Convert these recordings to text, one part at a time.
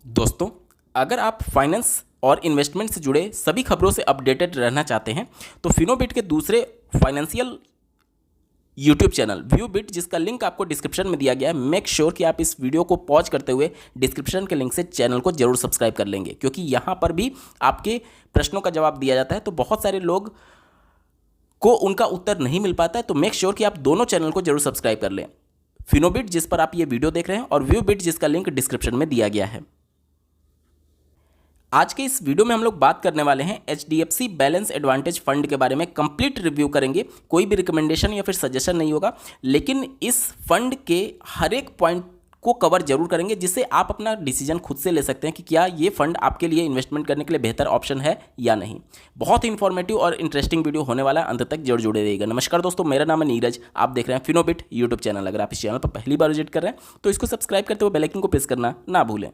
दोस्तों, अगर आप फाइनेंस और इन्वेस्टमेंट से जुड़े सभी खबरों से अपडेटेड रहना चाहते हैं तो फिनोबिट के दूसरे फाइनेंशियल यूट्यूब चैनल व्यूबिट, जिसका लिंक आपको डिस्क्रिप्शन में दिया गया है, मेक श्योर कि आप इस वीडियो को पॉज करते हुए डिस्क्रिप्शन के लिंक से चैनल को जरूर सब्सक्राइब कर लेंगे, क्योंकि यहाँ पर भी आपके प्रश्नों का जवाब दिया जाता है। तो बहुत सारे लोग को उनका उत्तर नहीं मिल पाता है, तो मेक श्योर कि आप दोनों चैनल को जरूर सब्सक्राइब कर लें। फिनोबिट जिस पर आप ये वीडियो देख रहे हैं और व्यूबिट जिसका लिंक डिस्क्रिप्शन में दिया गया है। आज के इस वीडियो में हम लोग बात करने वाले हैं HDFC बैलेंस एडवांटेज फंड के बारे में। कंप्लीट रिव्यू करेंगे, कोई भी रिकमेंडेशन या फिर सजेशन नहीं होगा, लेकिन इस फंड के हर एक पॉइंट को कवर जरूर करेंगे, जिससे आप अपना डिसीजन खुद से ले सकते हैं कि क्या ये फंड आपके लिए इन्वेस्टमेंट करने के लिए बेहतर ऑप्शन है या नहीं। बहुत ही इंफॉर्मेटिव और इंटरेस्टिंग वीडियो होने वाला है, अंत तक जरूर जुड़े रहिएगा। नमस्कार दोस्तों, मेरा नाम है नीरज, आप देख रहे हैं फिनोबिट यूट्यूब चैनल। अगर आप इस चैनल पर पहली बार विजिट कर रहे हैं तो इसको सब्सक्राइब करते हुए बेल आइकन को प्रेस करना ना भूलें।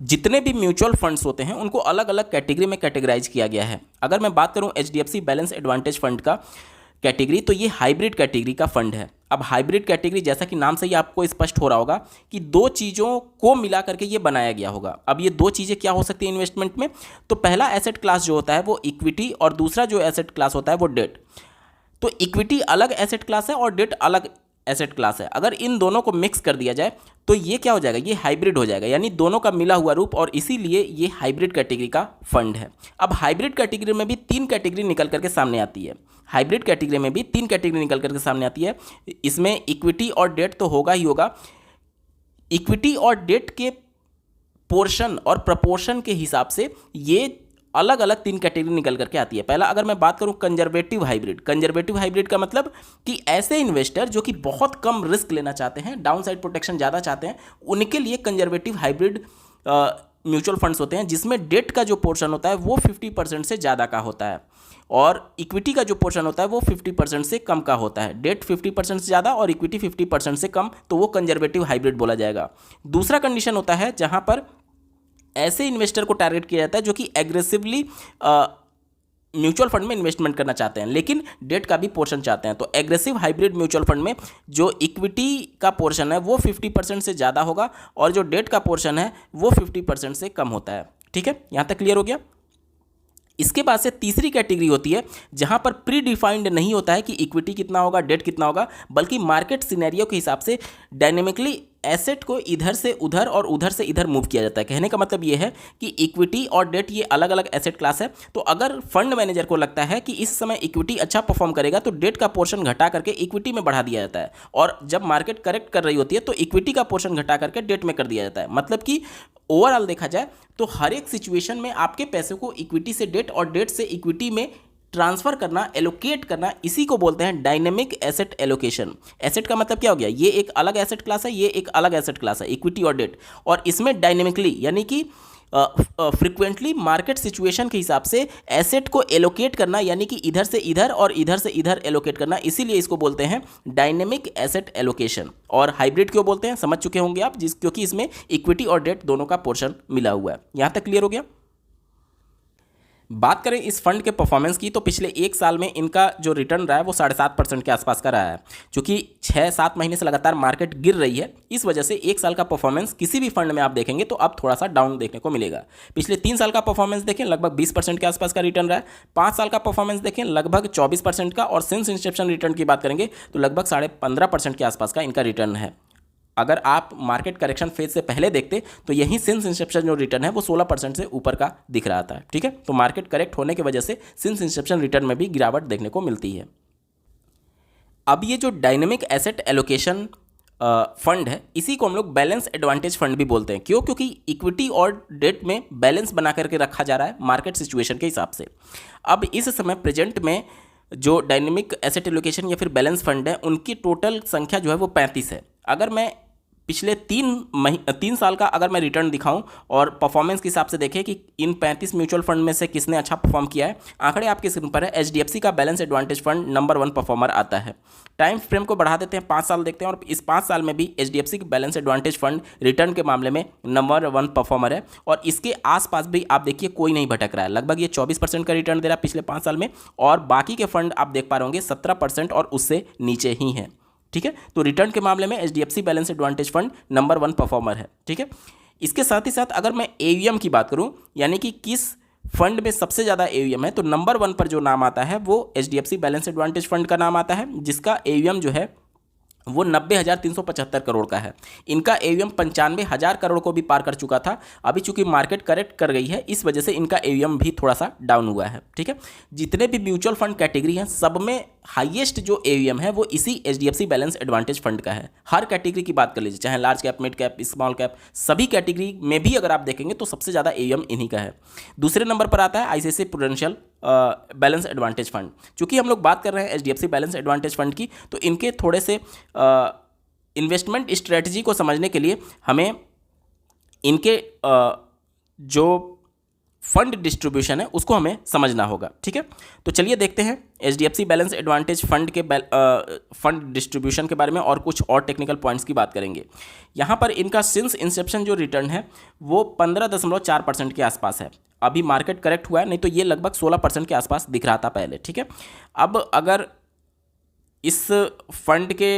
जितने भी म्यूचुअल फंड्स होते हैं उनको अलग अलग कैटेगरी में कैटेगराइज किया गया है। अगर मैं बात करूं HDFC बैलेंस एडवांटेज फंड का कैटेगरी, तो ये हाइब्रिड कैटेगरी का फंड है। अब हाइब्रिड कैटेगरी, जैसा कि नाम से ही आपको स्पष्ट हो रहा होगा कि दो चीज़ों को मिला करके ये बनाया गया होगा। अब ये दो चीज़ें क्या हो सकती हैं इन्वेस्टमेंट में? तो पहला एसेट क्लास जो होता है वो इक्विटी, और दूसरा जो एसेट क्लास होता है वो डेट। तो इक्विटी अलग एसेट क्लास है और डेट अलग एसेट क्लास है। अगर इन दोनों को मिक्स कर दिया जाए तो ये क्या हो जाएगा? ये हाइब्रिड हो जाएगा, यानी दोनों का मिला हुआ रूप, और इसीलिए ये हाइब्रिड कैटेगरी का फंड है। अब हाइब्रिड कैटेगरी में भी तीन कैटेगरी निकल करके सामने आती है। हाइब्रिड कैटेगरी में भी तीन कैटेगरी निकल करके सामने आती है। इसमें इक्विटी और डेट तो होगा ही होगा। इक्विटी और डेट के पोर्शन और प्रपोर्शन के हिसाब से ये अलग अलग तीन कैटेगरी निकल करके आती है। पहला, अगर मैं बात करूं कंजर्वेटिव हाइब्रिड। कंजर्वेटिव हाइब्रिड का मतलब कि ऐसे इन्वेस्टर जो कि बहुत कम रिस्क लेना चाहते हैं, डाउन साइड प्रोटेक्शन ज़्यादा चाहते हैं, उनके लिए कंजर्वेटिव हाइब्रिड म्यूचुअल फंड्स होते हैं, जिसमें डेट का जो पोर्शन होता है वो 50% से ज़्यादा का होता है, और इक्विटी का जो पोर्शन होता है वो 50% से कम का होता है। डेट 50% से ज़्यादा और इक्विटी 50% से कम, तो वो कंजर्वेटिव हाइब्रिड बोला जाएगा। दूसरा कंडीशन होता है जहाँ पर ऐसे इन्वेस्टर को टारगेट किया जाता है जो कि एग्रेसिवली म्यूचुअल फंड में इन्वेस्टमेंट करना चाहते हैं, लेकिन डेट का भी पोर्शन चाहते हैं। तो एग्रेसिव हाइब्रिड म्यूचुअल फंड में जो इक्विटी का पोर्शन है वो 50% से ज़्यादा होगा, और जो डेट का पोर्शन है वो 50% से कम होता है। ठीक है, यहाँ तक क्लियर हो गया। इसके बाद से तीसरी कैटेगरी होती है जहां पर प्री डिफाइंड नहीं होता है कि इक्विटी कितना होगा, डेट कितना होगा, बल्कि मार्केट सिनेरियो के हिसाब से डायनेमिकली एसेट को इधर से उधर और उधर से इधर मूव किया जाता है। कहने का मतलब ये है कि इक्विटी और डेट ये अलग अलग एसेट क्लास है। तो अगर फंड मैनेजर को लगता है कि इस समय इक्विटी अच्छा परफॉर्म करेगा तो डेट का पोर्शन घटा करके इक्विटी में बढ़ा दिया जाता है, और जब मार्केट करेक्ट कर रही होती है तो इक्विटी का पोर्शन घटा करके डेट में कर दिया जाता है। मतलब कि ओवरऑल देखा जाए तो हर एक सिचुएशन में आपके पैसे को इक्विटी से डेट और डेट से इक्विटी में ट्रांसफर करना, एलोकेट करना, इसी को बोलते हैं डायनेमिक एसेट एलोकेशन। एसेट का मतलब क्या हो गया? ये एक अलग एसेट क्लास है, ये एक अलग एसेट क्लास है, इक्विटी और डेट, और इसमें डायनेमिकली यानी कि फ्रिक्वेंटली मार्केट सिचुएशन के हिसाब से एसेट को एलोकेट करना, यानी कि इधर से इधर और इधर से इधर एलोकेट करना, इसीलिए इसको बोलते हैं डायनेमिक एसेट एलोकेशन। और हाइब्रिड क्यों बोलते हैं समझ चुके होंगे आप, क्योंकि इसमें इक्विटी और डेट दोनों का पोर्शन मिला हुआ है। यहां तक क्लियर हो गया। बात करें इस फंड के परफॉर्मेंस की, तो पिछले एक साल में इनका जो रिटर्न रहा है वो 7.5% के आसपास का रहा है। क्योंकि 6-7 महीने से लगातार मार्केट गिर रही है, इस वजह से एक साल का परफॉर्मेंस किसी भी फंड में आप देखेंगे तो अब थोड़ा सा डाउन देखने को मिलेगा। पिछले 3 साल का परफॉर्मेंस देखें, लगभग 20% के आसपास का रिटर्न रहा है। 5 साल का परफॉर्मेंस देखें, लगभग 24% का, और सिंस इंसेप्शन रिटर्न की बात करेंगे तो लगभग 15.5% के आसपास का इनका रिटर्न है। अगर आप मार्केट करेक्शन फेज से पहले देखते तो यही सिंस इंसेप्शन जो रिटर्न है वो 16% से ऊपर का दिख रहा था। ठीक है, तो मार्केट करेक्ट होने की वजह से सिंस इंसेप्शन रिटर्न में भी गिरावट देखने को मिलती है। अब ये जो डायनेमिक एसेट एलोकेशन फंड है, इसी को हम लोग बैलेंस एडवांटेज फंड भी बोलते हैं। क्यों? क्योंकि इक्विटी और डेट में बैलेंस बना करके रखा जा रहा है मार्केट सिचुएशन के हिसाब से। अब इस समय प्रेजेंट में जो डायनेमिक एसेट एलोकेशन या फिर बैलेंस फंड है, उनकी टोटल संख्या जो है वो 35 है। अगर मैं पिछले 3 साल का अगर मैं रिटर्न दिखाऊं और परफॉर्मेंस के हिसाब से देखें कि इन 35 म्यूचुअल फंड में से किसने अच्छा परफॉर्म किया है, आंकड़े आपके स्क्रीन पर है। HDFC का balance advantage fund number 1 performer आता है। टाइम फ्रेम को बढ़ा देते हैं, 5 साल देखते हैं, और इस 5 साल में भी HDFC का बैलेंस एडवांटेज फंड रिटर्न के मामले में नंबर 1 परफॉर्मर है, और इसके आसपास भी आप देखिए कोई नहीं भटक रहा है। लगभग ये 24% का रिटर्न दे रहा है पिछले 5 साल में, और बाकी के फंड आप देख पा रहे होंगे 17% और उससे नीचे ही हैं। ठीक है, तो रिटर्न के मामले में HDFC balance advantage fund number 1 performer है। ठीक है, इसके साथ ही साथ अगर मैं एयूएम की बात करूं, यानी कि किस फंड में सबसे ज़्यादा एयूएम है, तो नंबर 1 पर जो नाम आता है वो एचडीएफसी बैलेंस एडवांटेज फंड का नाम आता है, जिसका एयूएम जो है वो 90,375 करोड़ का है। इनका एयूएम 95,000 करोड़ को भी पार कर चुका था। अभी चूंकि मार्केट करेक्ट कर गई है, इस वजह से इनका एयूएम भी थोड़ा सा डाउन हुआ है। ठीक है, जितने भी म्यूचुअल फंड कैटेगरी हैं सब में हाईएस्ट जो एयूएम है वो इसी एचडीएफसी बैलेंस एडवांटेज फंड का है। हर कैटेगरी की बात कर लीजिए, चाहे large cap, mid cap, small cap, सभी कैटेगरी में भी अगर आप देखेंगे तो सबसे ज़्यादा एयूएम इन्हीं का है। दूसरे नंबर पर आता है ICICI prudential balance advantage fund. चूंकि हम लोग बात कर रहे हैं एचडीएफसी बैलेंस एडवांटेज फंड की, तो इनके थोड़े से इन्वेस्टमेंट स्ट्रेटजी को समझने के लिए हमें इनके जो फंड डिस्ट्रीब्यूशन है उसको हमें समझना होगा। ठीक है, तो चलिए देखते हैं एचडीएफसी बैलेंस एडवांटेज फंड के फंड डिस्ट्रीब्यूशन के बारे में और कुछ और टेक्निकल पॉइंट्स की बात करेंगे। यहाँ पर इनका सिंस इंसेप्शन जो रिटर्न है वो 15.4% के आसपास है। अभी मार्केट करेक्ट हुआ है, नहीं तो ये लगभग 16% के आसपास दिख रहा था पहले। ठीक है, अब अगर इस फंड के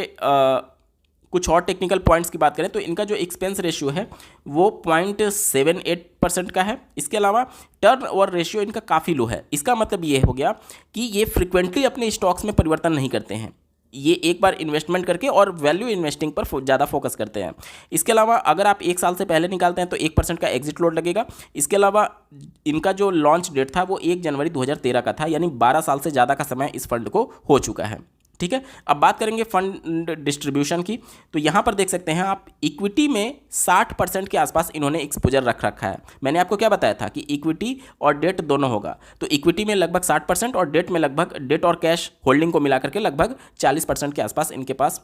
कुछ और टेक्निकल पॉइंट्स की बात करें तो इनका जो एक्सपेंस रेशियो है वो 0.78% का है। इसके अलावा टर्न ओवर रेशियो इनका काफ़ी लो है। इसका मतलब ये हो गया कि ये फ्रिक्वेंटली अपने स्टॉक्स में परिवर्तन नहीं करते हैं, ये एक बार इन्वेस्टमेंट करके और वैल्यू इन्वेस्टिंग पर ज़्यादा फोकस करते हैं। इसके अलावा अगर आप 1 साल से पहले निकालते हैं तो 1% का एग्जिट लोड लगेगा। इसके अलावा इनका जो लॉन्च डेट था वो 1 जनवरी 2013 का था, यानी 12 साल से ज़्यादा का समय इस फंड को हो चुका है। ठीक है, अब बात करेंगे फंड डिस्ट्रीब्यूशन की, तो यहाँ पर देख सकते हैं आप इक्विटी में 60% के आसपास इन्होंने एक्सपोजर रख रखा है। मैंने आपको क्या बताया था कि इक्विटी और डेट दोनों होगा, तो इक्विटी में लगभग 60% और डेट में लगभग डेट और कैश होल्डिंग को मिलाकर के लगभग 40% के आसपास इनके पास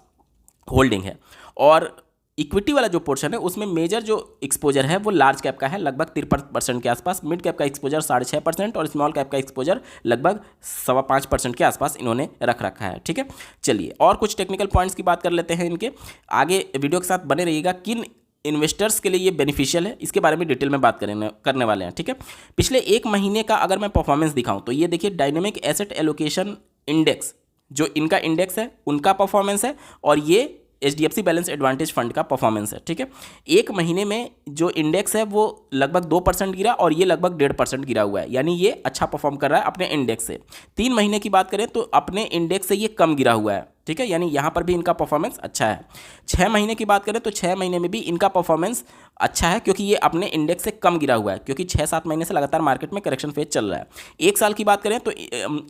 होल्डिंग है। और इक्विटी वाला जो पोर्शन है उसमें मेजर जो एक्सपोजर है वो लार्ज कैप का है, लगभग 53% के आसपास। मिड कैप का एक्सपोजर 6.5% और स्मॉल कैप का एक्सपोजर लगभग 5.25% के आसपास इन्होंने रख रखा है। ठीक है, चलिए और कुछ टेक्निकल पॉइंट्स की बात कर लेते हैं इनके। आगे वीडियो के साथ बने रहिएगा। किन इन्वेस्टर्स के लिए ये बेनिफिशियल है इसके बारे में डिटेल में बात करने वाले हैं। ठीक है, पिछले 1 महीने का अगर मैं परफॉर्मेंस दिखाऊं तो ये देखिए डायनेमिक एसेट एलोकेशन इंडेक्स, जो इनका इंडेक्स है उनका परफॉर्मेंस है, और ये एचडीएफसी बैलेंस एडवांटेज फंड का परफॉर्मेंस है। ठीक है, 1 महीने में जो इंडेक्स है वो लगभग 2% गिरा और ये लगभग 1.5% गिरा हुआ है, यानी ये अच्छा परफॉर्म कर रहा है अपने इंडेक्स से। 3 महीने की बात करें तो अपने इंडेक्स से ये कम गिरा हुआ है। ठीक है, यानी यहाँ पर भी इनका परफॉर्मेंस अच्छा है। 6 महीने की बात करें तो 6 महीने में भी इनका परफॉर्मेंस अच्छा है, क्योंकि ये अपने इंडेक्स से कम गिरा हुआ है, क्योंकि 6-7 महीने से लगातार मार्केट में करेक्शन फेज चल रहा है। 1 साल की बात करें तो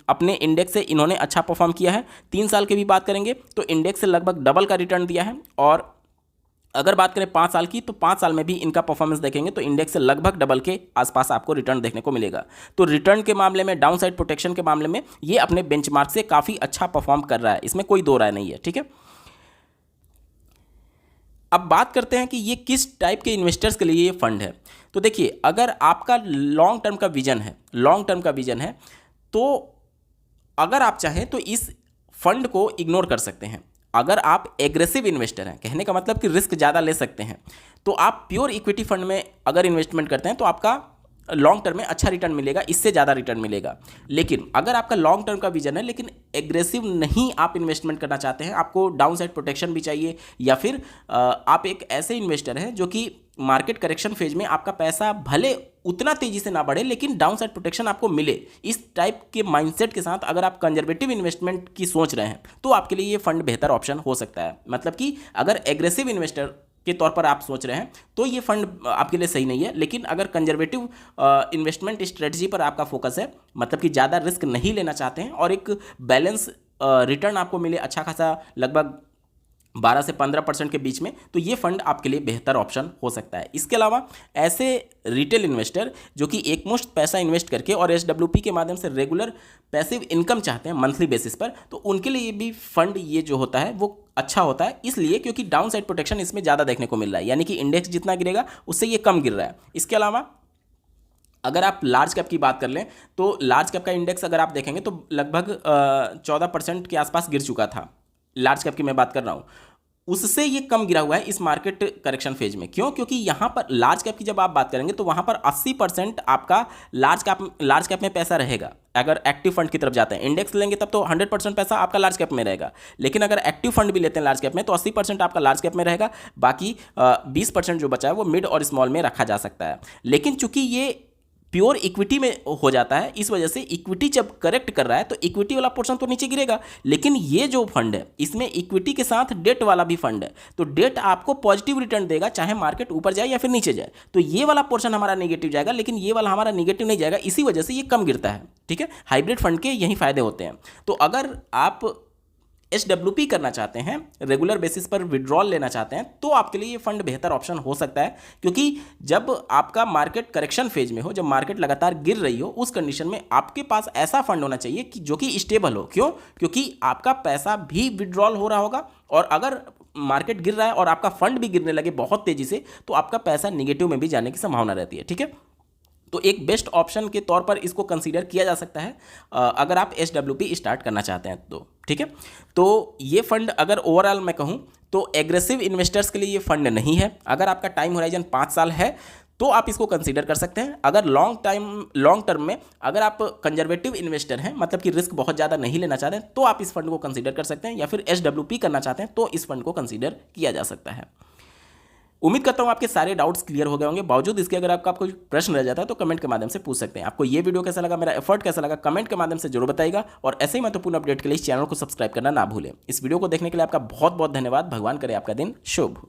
अपने इंडेक्स से इन्होंने अच्छा परफॉर्म किया है। 3 साल की भी बात करेंगे तो इंडेक्स से लगभग डबल का रिटर्न दिया है। और अगर बात करें 5 साल की तो 5 साल में भी इनका परफॉर्मेंस देखेंगे तो इंडेक्स से लगभग डबल के आसपास आपको रिटर्न देखने को मिलेगा। तो रिटर्न के मामले में, डाउन साइड प्रोटेक्शन के मामले में ये अपने बेंचमार्क से काफ़ी अच्छा परफॉर्म कर रहा है, इसमें कोई दो राय नहीं है। ठीक है, अब बात करते हैं कि ये किस टाइप के इन्वेस्टर्स के लिए ये फंड है। तो देखिए, अगर आपका लॉन्ग टर्म का विजन है तो अगर आप चाहें तो इस फंड को इग्नोर कर सकते हैं। अगर आप एग्रेसिव इन्वेस्टर हैं, कहने का मतलब कि रिस्क ज़्यादा ले सकते हैं, तो आप प्योर इक्विटी फंड में अगर इन्वेस्टमेंट करते हैं तो आपका लॉन्ग टर्म में अच्छा रिटर्न मिलेगा, इससे ज़्यादा रिटर्न मिलेगा। लेकिन अगर आपका लॉन्ग टर्म का विजन है लेकिन एग्रेसिव नहीं आप इन्वेस्टमेंट करना चाहते हैं, आपको डाउन साइड प्रोटेक्शन भी चाहिए, या फिर आप एक ऐसे इन्वेस्टर हैं जो कि मार्केट करेक्शन फेज में आपका पैसा भले उतना तेजी से ना बढ़े लेकिन डाउन साइड प्रोटेक्शन आपको मिले, इस टाइप के माइंडसेट के साथ अगर आप कंजर्वेटिव इन्वेस्टमेंट की सोच रहे हैं तो आपके लिए ये फंड बेहतर ऑप्शन हो सकता है। मतलब कि अगर एग्रेसिव इन्वेस्टर के तौर पर आप सोच रहे हैं तो ये फंड आपके लिए सही नहीं है। लेकिन अगर कंजर्वेटिव इन्वेस्टमेंट स्ट्रेटजी पर आपका फोकस है, मतलब कि ज़्यादा रिस्क नहीं लेना चाहते हैं और एक बैलेंस रिटर्न आपको मिले अच्छा खासा, लगभग 12 से 15% के बीच में, तो ये फंड आपके लिए बेहतर ऑप्शन हो सकता है। इसके अलावा ऐसे रिटेल इन्वेस्टर जो कि एकमुश्त पैसा इन्वेस्ट करके और एसडब्ल्यूपी के माध्यम से रेगुलर पैसिव इनकम चाहते हैं मंथली बेसिस पर, तो उनके लिए भी फंड ये जो होता है वो अच्छा होता है, इसलिए क्योंकि डाउन साइड प्रोटेक्शन इसमें ज़्यादा देखने को मिल रहा है, यानी कि इंडेक्स जितना गिरेगा उससे ये कम गिर रहा है। इसके अलावा अगर आप लार्ज कैप की बात कर लें तो लार्ज कैप का इंडेक्स अगर आप देखेंगे तो लगभग 14% के आसपास गिर चुका था। लार्ज कैप की मैं बात कर रहा हूँ, उससे ये कम गिरा हुआ है इस मार्केट करेक्शन फेज में। क्यों? क्योंकि यहाँ पर लार्ज कैप की जब आप बात करेंगे तो वहाँ पर 80% आपका लार्ज कैप में पैसा रहेगा। अगर एक्टिव फंड की तरफ जाते हैं, इंडेक्स लेंगे तब तो 100% पैसा आपका लार्ज कैप में रहेगा, लेकिन अगर एक्टिव फंड भी लेते हैं लार्ज कैप में तो 80% आपका लार्ज कैप में रहेगा, बाकी 20% जो बचा है वो मिड और स्मॉल में रखा जा सकता है। लेकिन चूंकि ये प्योर इक्विटी में हो जाता है, इस वजह से इक्विटी जब करेक्ट कर रहा है तो इक्विटी वाला पोर्शन तो नीचे गिरेगा, लेकिन ये जो फंड है इसमें इक्विटी के साथ डेट वाला भी फंड है, तो डेट आपको पॉजिटिव रिटर्न देगा चाहे मार्केट ऊपर जाए या फिर नीचे जाए। तो ये वाला पोर्शन हमारा नेगेटिव जाएगा, लेकिन ये वाला हमारा नेगेटिव नहीं जाएगा, इसी वजह से ये कम गिरता है। ठीक है, हाइब्रिड फंड के यही फायदे होते हैं। तो अगर आप SWP करना चाहते हैं, रेगुलर बेसिस पर विड्रॉल लेना चाहते हैं, तो आपके लिए ये फंड बेहतर ऑप्शन हो सकता है, क्योंकि जब आपका मार्केट करेक्शन फेज में हो, जब मार्केट लगातार गिर रही हो, उस कंडीशन में आपके पास ऐसा फंड होना चाहिए कि जो कि स्टेबल हो। क्यों? क्योंकि आपका पैसा भी विड्रॉल हो रहा होगा, और अगर मार्केट गिर रहा है और आपका फंड भी गिरने लगे बहुत तेजी से, तो आपका पैसा निगेटिव में भी जाने की संभावना रहती है। ठीक है, तो एक बेस्ट ऑप्शन के तौर पर इसको कंसीडर किया जा सकता है अगर आप SWP स्टार्ट करना चाहते हैं तो। ठीक है, तो ये फंड अगर ओवरऑल मैं कहूँ तो एग्रेसिव इन्वेस्टर्स के लिए ये फंड नहीं है। अगर आपका टाइम होराइजन 5 साल है तो आप इसको कंसीडर कर सकते हैं। अगर लॉन्ग टर्म में अगर आप कंजर्वेटिव इन्वेस्टर हैं, मतलब कि रिस्क बहुत ज़्यादा नहीं लेना चाहते हैं, तो आप इस फंड को कंसीडर कर सकते हैं, या फिर SWP करना चाहते हैं तो इस फंड को कंसीडर किया जा सकता है। उम्मीद करता हूं आपके सारे डाउट्स क्लियर हो गए होंगे। बावजूद इसके अगर आपका कोई प्रश्न रह जाता है तो कमेंट के माध्यम से पूछ सकते हैं। आपको ये वीडियो कैसा लगा, मेरा एफर्ट कैसा लगा, कमेंट के माध्यम से जरूर बताइएगा, और ऐसे ही महत्वपूर्ण अपडेट के लिए इस चैनल को सब्सक्राइब करना ना भूलें। इस वीडियो को देखने के लिए आपका बहुत बहुत धन्यवाद। भगवान करे आपका दिन शुभ।